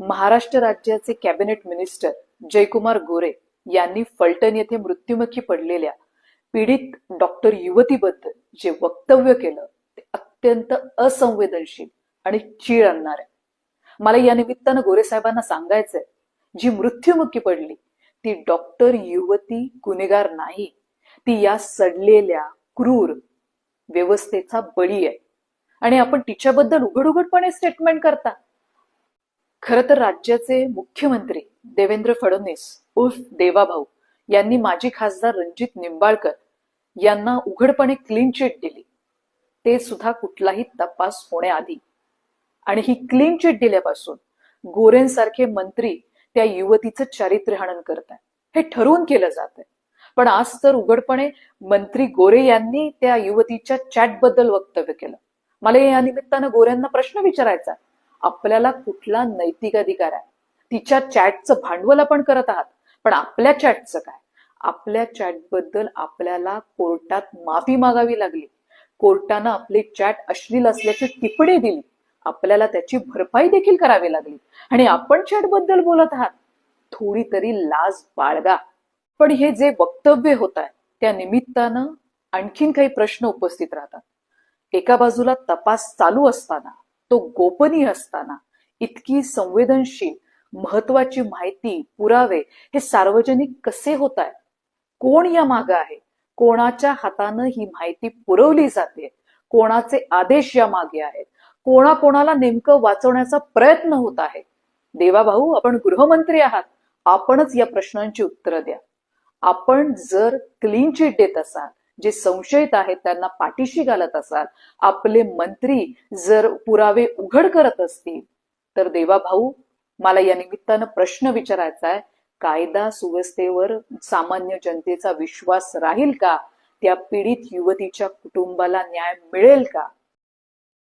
महाराष्ट्र राज्याचे cabinet minister Jaykumar Gore यांनी फलटण येथे मृत्युमुखी पडलेल्या पीडित डॉक्टर युवतीबद्दल जे वक्तव्य केलं ते अत्यंत असंवेदनशील आणि चीड आणणार आहे. मला या निमित्तानं गोरे साहेबांना सांगायचंय, जी मृत्युमुखी पडली ती डॉक्टर युवती गुन्हेगार नाही, ती या सडलेल्या क्रूर व्यवस्थेचा बळी आहे आणि आपण तिच्याबद्दल उघड-उघडपणे स्टेटमेंट करता. खरं तर राज्याचे मुख्यमंत्री देवेंद्र फडणवीस उर्फ देवाभाऊ यांनी माजी खासदार रणजित निंबाळकर यांना उघडपणे क्लीन चिट दिली, ते सुद्धा कुठलाही तपास होण्याआधी. आणि ही क्लीन चिट दिल्यापासून गोरेंसारखे मंत्री त्या युवतीचं चारित्र्यहनन करत आहे हे ठरवून केलं जात आहे. पण आज तर उघडपणे मंत्री गोरे यांनी त्या युवतीच्या चॅटबद्दल वक्तव्य केलं. मला या निमित्तानं गोऱ्यांना प्रश्न विचारायचा, आपल्याला कुठला नैतिक अधिकार आहे? तिच्या चॅटचं भांडवल आपण करत आहात, पण आपल्या चॅटचं काय? आपल्या चॅटबद्दल आपल्याला कोर्टात माफी मागावी लागली, कोर्टानं आपली चॅट अश्लील असल्याची टिप्पणी दिली, आपल्याला त्याची भरपाई देखील करावी लागली आणि आपण चॅटबद्दल बोलत आहात. थोडी तरी लाज बाळगा. पण हे जे वक्तव्य होत आहे त्या निमित्तानं आणखीन काही प्रश्न उपस्थित राहतात. एका बाजूला तपास चालू असताना, तो गोपनीय असताना इतकी संवेदनशील महत्वाची माहिती, पुरावे हे सार्वजनिक कसे होत आहे? कोण या मागे आहे? कोणाच्या हातानं ही माहिती पुरवली जाते? कोणाचे आदेश या मागे आहेत? कोणाकोणाला नेमकं वाचवण्याचा प्रयत्न होत आहे? देवाभाऊ, आपण गृहमंत्री आहात, आपणच या प्रश्नांची उत्तरं द्या. आपण जर क्लीन चिट देत असाल, जे संशयित आहेत त्यांना पाठीशी घालत असाल, आपले मंत्री जर पुरावे उघड करत असतील, तर देवाभाऊ, मला या निमित्तानं प्रश्न विचारायचा आहे, कायदा सुव्यवस्थेवर सामान्य जनतेचा विश्वास राहील का? त्या पीडित युवतीच्या कुटुंबाला न्याय मिळेल का?